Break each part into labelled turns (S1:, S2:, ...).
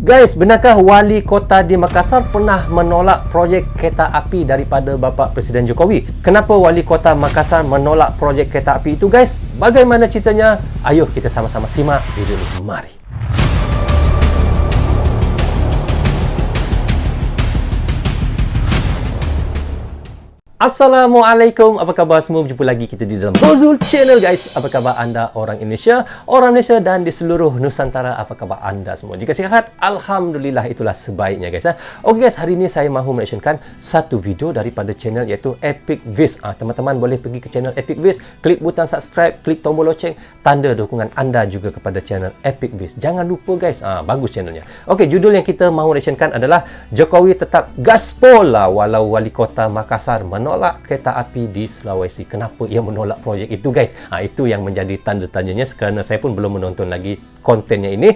S1: Guys, benarkah wali kota di Makassar pernah menolak projek kereta api daripada Bapa Presiden Jokowi? Kenapa wali kota Makassar menolak projek kereta api itu, guys? Bagaimana ceritanya? Ayo kita sama-sama simak video ini. Mari. Assalamualaikum, apa khabar semua? Berjumpa lagi kita di dalam Brozul Channel, guys. Apa khabar anda orang Indonesia dan di seluruh Nusantara? Apa khabar anda semua? Jika sihat, Alhamdulillah, itulah sebaiknya, guys. Okey, guys, hari ini saya mahu menactionkan satu video daripada channel iaitu Epic Viz. Teman-teman boleh pergi ke channel Epic Viz, klik butang subscribe, klik tombol loceng, tanda dukungan anda juga kepada channel Epic Viz. Jangan lupa, guys, bagus channelnya. Okey, judul yang kita mahu menactionkan adalah Jokowi tetap gaspol lah walau wali kota Makassar menolak kereta api di Sulawesi. Kenapa ia menolak projek itu, guys? Itu yang menjadi tanda tanyanya, kerana saya pun belum menonton lagi kontennya ini.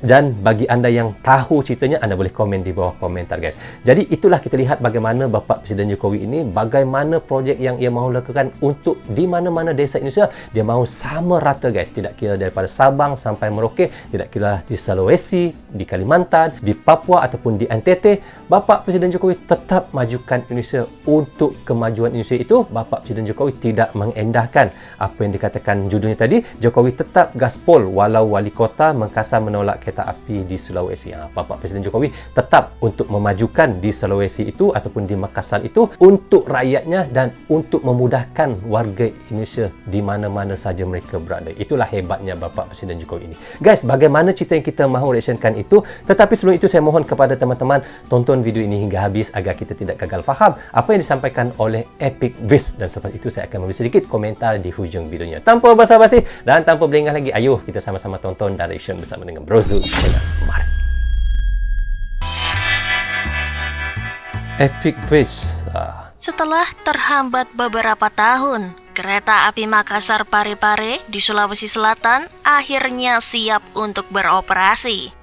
S1: Dan bagi anda yang tahu ceritanya, anda boleh komen di bawah komentar, guys. Jadi itulah kita lihat bagaimana Bapa Presiden Jokowi ini, bagaimana projek yang ia mahu lakukan untuk di mana-mana desa Indonesia. Dia mahu sama rata, guys. Tidak kira daripada Sabang sampai Merauke, tidak kira di Sulawesi, di Kalimantan, di Papua ataupun di NTT. Bapa Presiden Jokowi tetap majukan Indonesia. Untuk kemajuan Indonesia itu, Bapa Presiden Jokowi tidak mengendahkan apa yang dikatakan judulnya tadi. Jokowi tetap gaspol walau wali kota Makassar menolak kereta api di Sulawesi. Bapa Presiden Jokowi tetap untuk memajukan di Sulawesi itu ataupun di Makassar itu untuk rakyatnya dan untuk memudahkan warga Indonesia di mana-mana saja mereka berada. Itulah hebatnya Bapa Presiden Jokowi ini. Guys, bagaimana cerita yang kita mahu reactionkan itu? Tetapi sebelum itu saya mohon kepada teman-teman tonton video ini hingga habis agar kita tidak gagal faham apa yang disampaikan oleh Epic Viz, dan selepas itu saya akan memberi sedikit komentar di hujung videonya. Tanpa basa-basi dan tanpa berlengah lagi, ayo kita sama-sama tonton dan reaction bersama dengan Brozul Channel. Mari. Epic Viz.
S2: Setelah terhambat beberapa tahun, kereta api Makassar Parepare di Sulawesi Selatan akhirnya siap untuk beroperasi.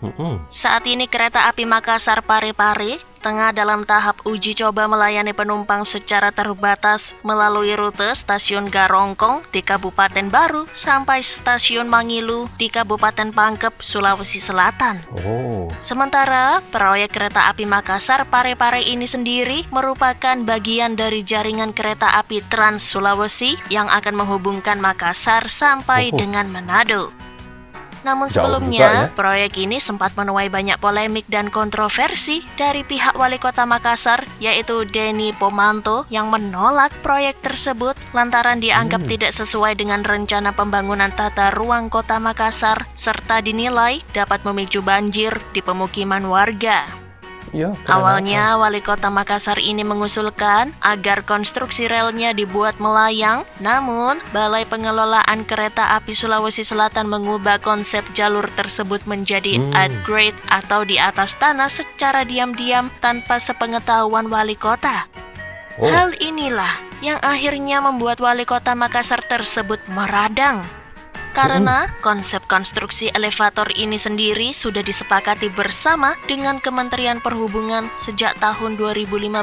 S2: Saat ini kereta api Makassar Parepare tengah dalam tahap uji coba melayani penumpang secara terbatas melalui rute stasiun Garongkong di Kabupaten Baru sampai stasiun Mangilu di Kabupaten Pangkep, Sulawesi Selatan. Sementara proyek kereta api Makassar Parepare ini sendiri merupakan bagian dari jaringan kereta api Trans Sulawesi yang akan menghubungkan Makassar sampai dengan Manado. Namun sebelumnya, proyek ini sempat menuai banyak polemik dan kontroversi dari pihak wali kota Makassar, yaitu Denny Pomanto, yang menolak proyek tersebut lantaran dianggap tidak sesuai dengan rencana pembangunan tata ruang kota Makassar, serta dinilai dapat memicu banjir di pemukiman warga. Awalnya, wali kota Makassar ini mengusulkan agar konstruksi relnya dibuat melayang, namun Balai Pengelolaan Kereta Api Sulawesi Selatan mengubah konsep jalur tersebut menjadi at grade atau di atas tanah secara diam-diam tanpa sepengetahuan wali kota. Hal inilah yang akhirnya membuat wali kota Makassar tersebut meradang. Karena konsep konstruksi elevator ini sendiri sudah disepakati bersama dengan Kementerian Perhubungan sejak tahun 2015,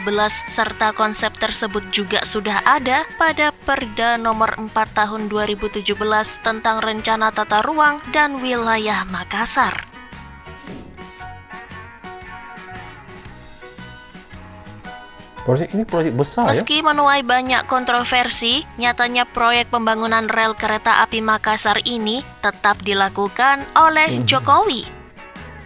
S2: serta konsep tersebut juga sudah ada pada Perda nomor 4 tahun 2017 tentang Rencana Tata Ruang dan Wilayah Makassar.
S1: Proyek ini proyek besar.
S2: Meski menuai banyak kontroversi, nyatanya proyek pembangunan rel kereta api Makassar ini tetap dilakukan oleh Jokowi.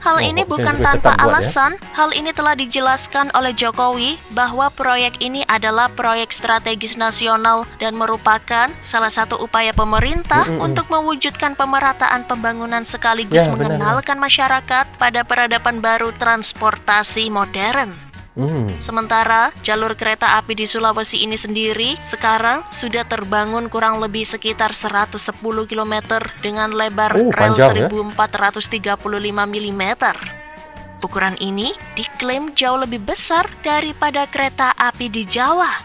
S2: Hal ini bukan tanpa alasan. Hal ini telah dijelaskan oleh Jokowi bahwa proyek ini adalah proyek strategis nasional dan merupakan salah satu upaya pemerintah untuk mewujudkan pemerataan pembangunan sekaligus mengenalkan masyarakat pada peradaban baru transportasi modern. Sementara jalur kereta api di Sulawesi ini sendiri sekarang sudah terbangun kurang lebih sekitar 110 km dengan lebar rel 1435 mm. Ukuran ini diklaim jauh lebih besar daripada kereta api di Jawa.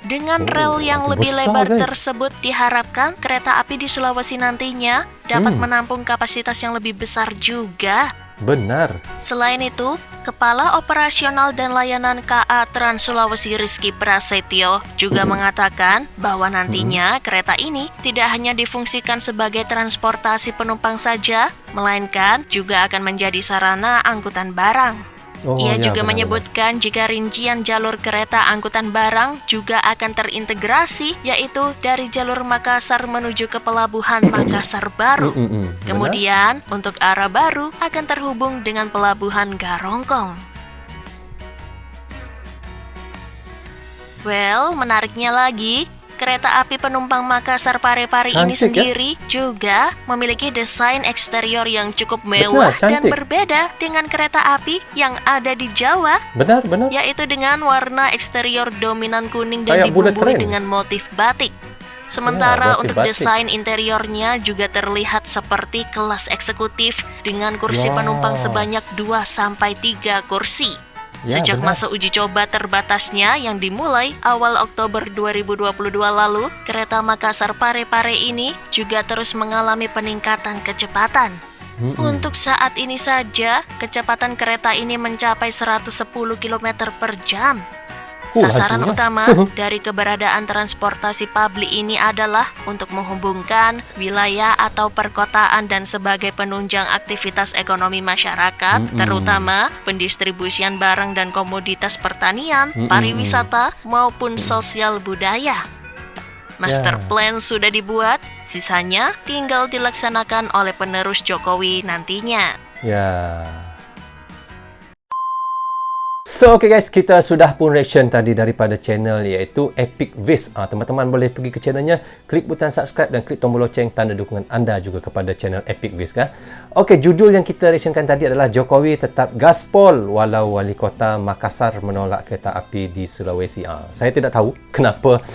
S2: Dengan rel yang lebih lebar tersebut diharapkan kereta api di Sulawesi nantinya dapat menampung kapasitas yang lebih besar juga.
S1: Benar.
S2: Selain itu, Kepala Operasional dan Layanan KA Trans Sulawesi Rizky Prasetyo juga mengatakan bahwa nantinya kereta ini tidak hanya difungsikan sebagai transportasi penumpang saja, melainkan juga akan menjadi sarana angkutan barang. Ia
S1: ya,
S2: juga
S1: benar-benar.
S2: menyebutkan jika rincian jalur kereta angkutan barang juga akan terintegrasi, yaitu dari jalur Makassar menuju ke pelabuhan Makassar Baru.
S1: Benar?
S2: Kemudian, untuk arah baru akan terhubung dengan pelabuhan Garongkong. Well, menariknya lagi, kereta api penumpang Makassar Parepare ini
S1: Cantik, ya?
S2: sendiri juga memiliki desain eksterior yang cukup mewah dan
S1: cantik.
S2: berbeda dengan kereta api yang ada di Jawa,
S1: Benar.
S2: yaitu dengan warna eksterior dominan kuning dan
S1: Kayak bullet
S2: dibumbui
S1: train.
S2: dengan motif batik. Sementara
S1: motif
S2: untuk
S1: batik.
S2: desain interiornya juga terlihat seperti kelas eksekutif dengan kursi
S1: Wow.
S2: penumpang sebanyak 2-3 kursi.
S1: Ya,
S2: Sejak
S1: benar.
S2: masa uji coba terbatasnya yang dimulai awal Oktober 2022 lalu, kereta Makassar Parepare ini juga terus mengalami peningkatan kecepatan. Untuk saat ini saja, kecepatan kereta ini mencapai 110 km per jam. Sasaran
S1: lajunya.
S2: utama dari keberadaan transportasi publik ini adalah untuk menghubungkan wilayah atau perkotaan dan sebagai penunjang aktivitas ekonomi masyarakat, terutama pendistribusian barang dan komoditas pertanian, pariwisata, maupun sosial budaya. Master plan sudah dibuat, sisanya tinggal dilaksanakan oleh penerus Jokowi nantinya.
S1: Ya. So, okay guys, kita sudah pun reaction tadi daripada channel iaitu Epic Viz. Teman-teman boleh pergi ke channelnya, klik butang subscribe dan klik tombol loceng tanda dukungan anda juga kepada channel Epic Viz kan. Okey, judul yang kita reactionkan tadi adalah Jokowi tetap gaspol walau wali kota Makassar menolak kereta api di Sulawesi. Saya tidak tahu kenapa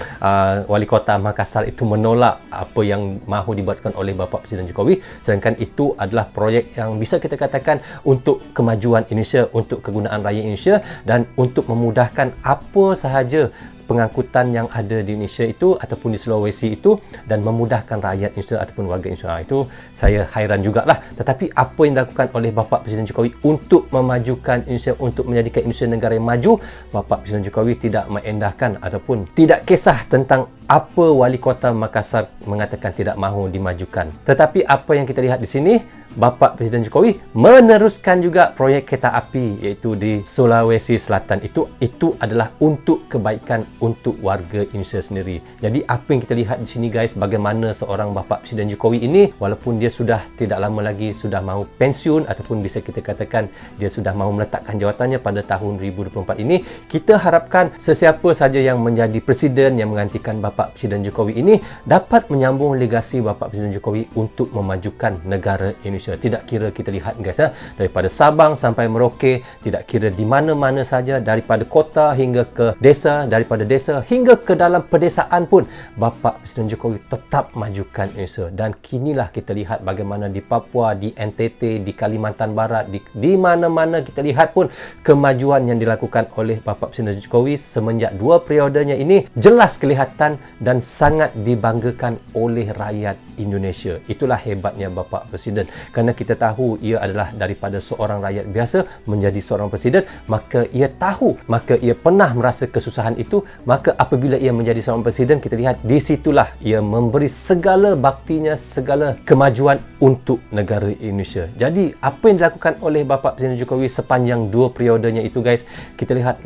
S1: wali kota Makassar itu menolak apa yang mahu dibuatkan oleh Bapa Presiden Jokowi, sedangkan itu adalah proyek yang bisa kita katakan untuk kemajuan Indonesia, untuk kegunaan rakyat Indonesia dan untuk memudahkan apa sahaja pengangkutan yang ada di Indonesia itu ataupun di Sulawesi itu dan memudahkan rakyat Indonesia ataupun warga Indonesia. Itu saya hairan jugalah. Tetapi apa yang dilakukan oleh Bapa Presiden Jokowi untuk memajukan Indonesia, untuk menjadikan Indonesia negara yang maju, Bapa Presiden Jokowi tidak mengendahkan ataupun tidak kisah tentang apa wali kota Makassar mengatakan tidak mahu dimajukan. Tetapi apa yang kita lihat di sini, Bapa Presiden Jokowi meneruskan juga proyek kereta api iaitu di Sulawesi Selatan. Itu adalah untuk kebaikan untuk warga Indonesia sendiri. Jadi apa yang kita lihat di sini guys, bagaimana seorang Bapa Presiden Jokowi ini walaupun dia sudah tidak lama lagi sudah mahu pensiun ataupun bisa kita katakan dia sudah mahu meletakkan jawatannya pada tahun 2024 ini, kita harapkan sesiapa saja yang menjadi presiden yang menggantikan Bapa Presiden Jokowi ini dapat menyambung legasi Bapa Presiden Jokowi untuk memajukan negara Indonesia. Tidak kira kita lihat guys daripada Sabang sampai Merauke, tidak kira di mana-mana saja, daripada kota hingga ke desa, daripada desa hingga ke dalam pedesaan pun Bapa Presiden Jokowi tetap majukan Indonesia. Dan kinilah kita lihat bagaimana di Papua, di NTT, di Kalimantan Barat, di mana-mana kita lihat pun kemajuan yang dilakukan oleh Bapa Presiden Jokowi semenjak 2 periodenya ini jelas kelihatan dan sangat dibanggakan oleh rakyat Indonesia. Itulah hebatnya Bapa Presiden. Kerana kita tahu ia adalah daripada seorang rakyat biasa menjadi seorang presiden, maka ia tahu, maka ia pernah merasa kesusahan itu, maka apabila ia menjadi seorang presiden, kita lihat di situlah ia memberi segala baktinya, segala kemajuan untuk negara Indonesia. Jadi apa yang dilakukan oleh Bapa Presiden Jokowi sepanjang 2 periodenya itu guys, kita lihat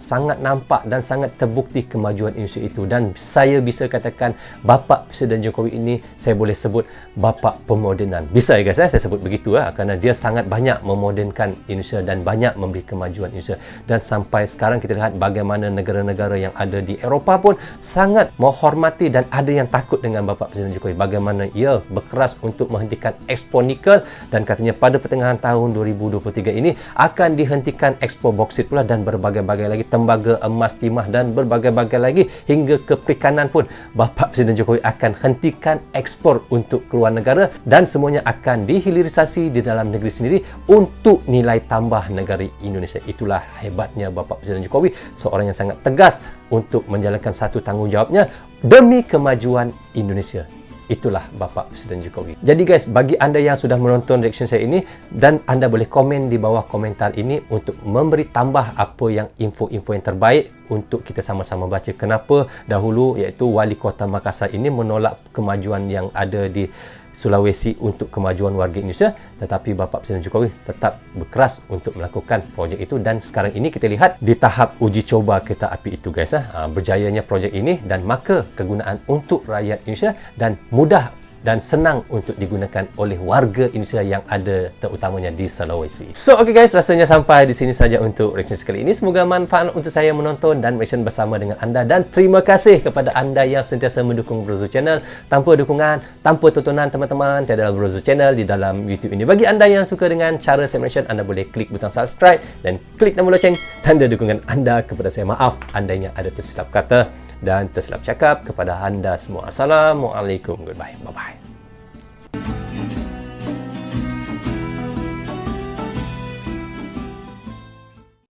S1: sangat nampak dan sangat terbukti kemajuan Indonesia itu. Dan saya bisa katakan Bapa Presiden Jokowi ini saya boleh sebut bapa pemodenan. Bisa ya guys, saya sebut begitu kerana dia sangat banyak memodernkan Indonesia dan banyak memberi kemajuan Indonesia. Dan sampai sekarang kita lihat bagaimana negara-negara yang ada di Eropah pun sangat menghormati dan ada yang takut dengan Bapa Presiden Jokowi. Bagaimana ia berkeras untuk menghentikan ekspor nikel dan katanya pada pertengahan tahun 2023 ini akan dihentikan ekspor boksit pula dan berbagai-bagai lagi, tembaga, emas, timah dan berbagai-bagai lagi hingga ke perikanan pun Bapa Presiden Jokowi akan hentikan ekspor untuk keluar negara dan semuanya akan dihilirisasi di dalam negeri sendiri untuk nilai tambah negara Indonesia. Itulah hebatnya Bapa Presiden Jokowi, seorang yang sangat tegas untuk menjalankan satu tanggungjawabnya demi kemajuan Indonesia. Itulah Bapa Presiden Jokowi. Jadi guys, bagi anda yang sudah menonton reaction saya ini dan anda boleh komen di bawah komentar ini untuk memberi tambah apa yang info-info yang terbaik untuk kita sama-sama baca. Kenapa dahulu iaitu wali kota Makassar ini menolak kemajuan yang ada di Sulawesi untuk kemajuan warga Indonesia, tetapi Bapak Presiden Jokowi tetap berkeras untuk melakukan projek itu, dan sekarang ini kita lihat di tahap uji coba kereta api itu guys. Berjayanya projek ini, dan maka kegunaan untuk rakyat Indonesia dan mudah dan senang untuk digunakan oleh warga Indonesia yang ada terutamanya di Sulawesi. So, okay guys, rasanya sampai di sini saja untuk reaction kali ini. Semoga manfaat untuk saya menonton dan reaction bersama dengan anda, dan terima kasih kepada anda yang sentiasa mendukung Bro Zul Channel. Tanpa dukungan, tanpa tontonan teman-teman, tiada Bro Zul Channel di dalam YouTube ini. Bagi anda yang suka dengan cara saya reaction, anda boleh klik butang subscribe dan klik tombol loceng, tanda dukungan anda kepada saya. Maaf andainya ada tersilap kata dan tersilap cakap. Kepada anda semua, Assalamualaikum, goodbye, bye-bye.